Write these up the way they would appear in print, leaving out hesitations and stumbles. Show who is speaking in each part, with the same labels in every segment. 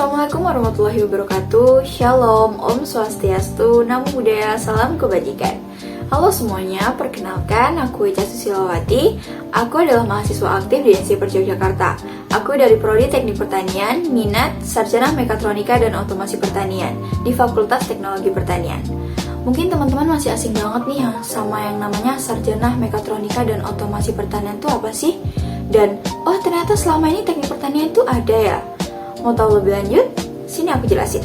Speaker 1: Assalamualaikum warahmatullahi wabarakatuh. Shalom, Om Swastiastu, Namo Buddhaya, Salam Kebajikan. Halo semuanya, perkenalkan aku Ica Susilawati. Aku adalah mahasiswa aktif di NC Yogyakarta. Aku dari Prodi Teknik Pertanian, minat Sarjana Mekatronika dan Otomasi Pertanian di Fakultas Teknologi Pertanian. Mungkin teman-teman masih asing banget nih ya sama yang namanya Sarjana Mekatronika dan Otomasi Pertanian itu apa sih? Dan oh ternyata selama ini teknik pertanian itu ada ya. Mau tahu lebih lanjut? Sini aku jelasin.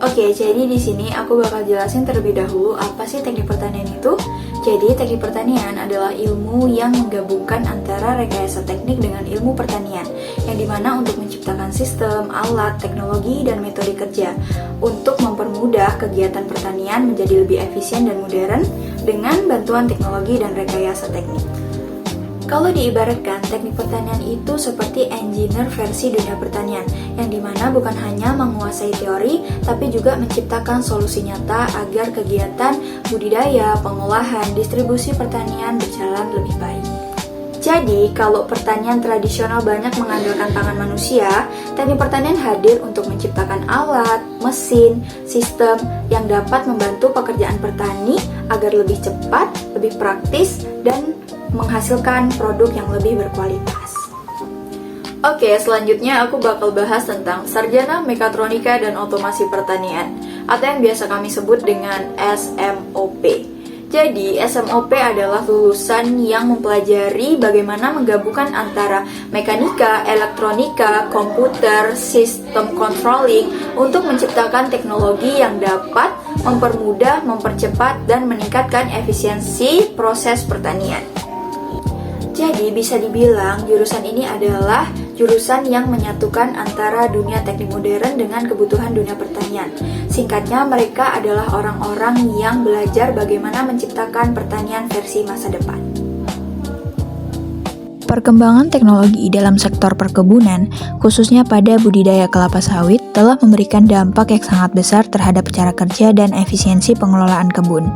Speaker 1: Oke, jadi di sini aku bakal jelasin terlebih dahulu apa sih teknik pertanian itu. Jadi teknik pertanian adalah ilmu yang menggabungkan antara rekayasa teknik dengan ilmu pertanian, yang dimana untuk menciptakan sistem, alat, teknologi, dan metode kerja untuk mempermudah kegiatan pertanian menjadi lebih efisien dan modern dengan bantuan teknologi dan rekayasa teknik. Kalau diibaratkan, teknik pertanian itu seperti engineer versi dunia pertanian, yang dimana bukan hanya menguasai teori, tapi juga menciptakan solusi nyata agar kegiatan budidaya, pengolahan, distribusi pertanian berjalan lebih baik. Jadi, kalau pertanian tradisional banyak mengandalkan tangan manusia, teknik pertanian hadir untuk menciptakan alat, mesin, sistem yang dapat membantu pekerjaan petani agar lebih cepat, lebih praktis, dan menghasilkan produk yang lebih berkualitas. Oke, selanjutnya aku bakal bahas tentang Sarjana Mekatronika dan Otomasi Pertanian, atau yang biasa kami sebut dengan SMOP. Jadi, SMOP adalah lulusan yang mempelajari bagaimana menggabungkan antara mekanika, elektronika, komputer, sistem controlling untuk menciptakan teknologi yang dapat mempermudah, mempercepat, dan meningkatkan efisiensi proses pertanian. Jadi bisa dibilang jurusan ini adalah jurusan yang menyatukan antara dunia teknik modern dengan kebutuhan dunia pertanian. Singkatnya, mereka adalah orang-orang yang belajar bagaimana menciptakan pertanian versi masa depan.
Speaker 2: Perkembangan teknologi dalam sektor perkebunan, khususnya pada budidaya kelapa sawit, telah memberikan dampak yang sangat besar terhadap cara kerja dan efisiensi pengelolaan kebun.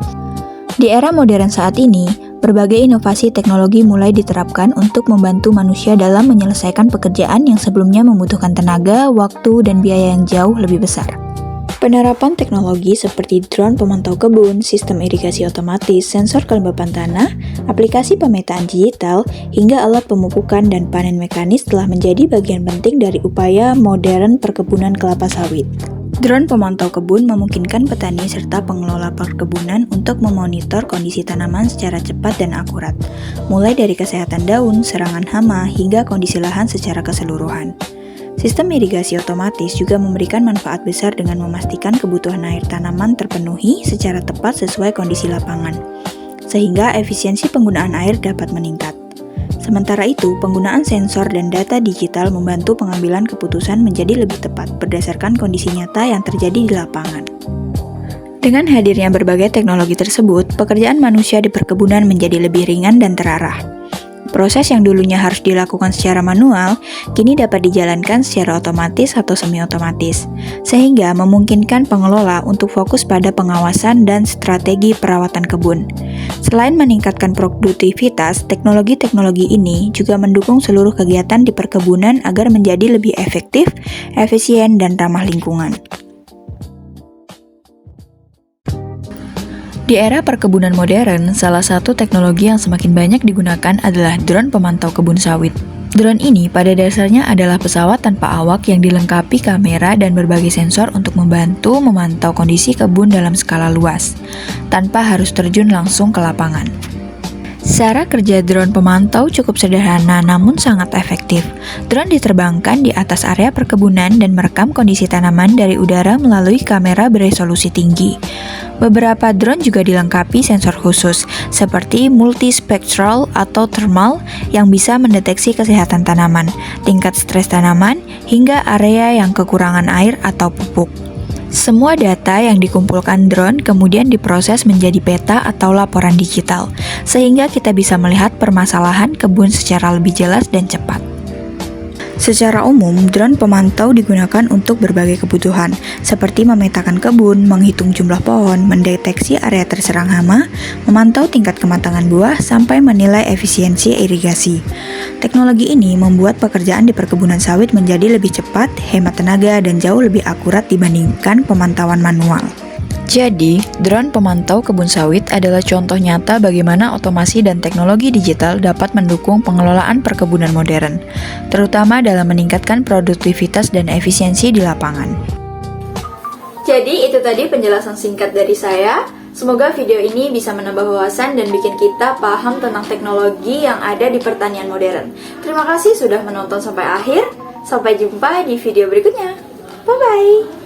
Speaker 2: Di era modern saat ini, berbagai inovasi teknologi mulai diterapkan untuk membantu manusia dalam menyelesaikan pekerjaan yang sebelumnya membutuhkan tenaga, waktu, dan biaya yang jauh lebih besar. Penerapan teknologi seperti drone pemantau kebun, sistem irigasi otomatis, sensor kelembapan tanah, aplikasi pemetaan digital, hingga alat pemupukan dan panen mekanis telah menjadi bagian penting dari upaya modern perkebunan kelapa sawit. Drone pemantau kebun memungkinkan petani serta pengelola perkebunan untuk memonitor kondisi tanaman secara cepat dan akurat, mulai dari kesehatan daun, serangan hama, hingga kondisi lahan secara keseluruhan. Sistem irigasi otomatis juga memberikan manfaat besar dengan memastikan kebutuhan air tanaman terpenuhi secara tepat sesuai kondisi lapangan, sehingga efisiensi penggunaan air dapat meningkat. Sementara itu, penggunaan sensor dan data digital membantu pengambilan keputusan menjadi lebih tepat berdasarkan kondisi nyata yang terjadi di lapangan. Dengan hadirnya berbagai teknologi tersebut, pekerjaan manusia di perkebunan menjadi lebih ringan dan terarah. Proses yang dulunya harus dilakukan secara manual, kini dapat dijalankan secara otomatis atau semi-otomatis, sehingga memungkinkan pengelola untuk fokus pada pengawasan dan strategi perawatan kebun. Selain meningkatkan produktivitas, teknologi-teknologi ini juga mendukung seluruh kegiatan di perkebunan agar menjadi lebih efektif, efisien, dan ramah lingkungan. Di era perkebunan modern, salah satu teknologi yang semakin banyak digunakan adalah drone pemantau kebun sawit. Drone ini pada dasarnya adalah pesawat tanpa awak yang dilengkapi kamera dan berbagai sensor untuk membantu memantau kondisi kebun dalam skala luas, tanpa harus terjun langsung ke lapangan. Cara kerja drone pemantau cukup sederhana namun sangat efektif. Drone diterbangkan di atas area perkebunan dan merekam kondisi tanaman dari udara melalui kamera beresolusi tinggi. Beberapa drone juga dilengkapi sensor khusus, seperti multispectral atau thermal yang bisa mendeteksi kesehatan tanaman, tingkat stres tanaman, hingga area yang kekurangan air atau pupuk. Semua data yang dikumpulkan drone kemudian diproses menjadi peta atau laporan digital, sehingga kita bisa melihat permasalahan kebun secara lebih jelas dan cepat. Secara umum, drone pemantau digunakan untuk berbagai kebutuhan, seperti memetakan kebun, menghitung jumlah pohon, mendeteksi area terserang hama, memantau tingkat kematangan buah, sampai menilai efisiensi irigasi. Teknologi ini membuat pekerjaan di perkebunan sawit menjadi lebih cepat, hemat tenaga, dan jauh lebih akurat dibandingkan pemantauan manual. Jadi, drone pemantau kebun sawit adalah contoh nyata bagaimana otomasi dan teknologi digital dapat mendukung pengelolaan perkebunan modern, terutama dalam meningkatkan produktivitas dan efisiensi di lapangan.
Speaker 1: Jadi itu tadi penjelasan singkat dari saya. Semoga video ini bisa menambah wawasan dan bikin kita paham tentang teknologi yang ada di pertanian modern. Terima kasih sudah menonton sampai akhir. Sampai jumpa di video berikutnya. Bye-bye.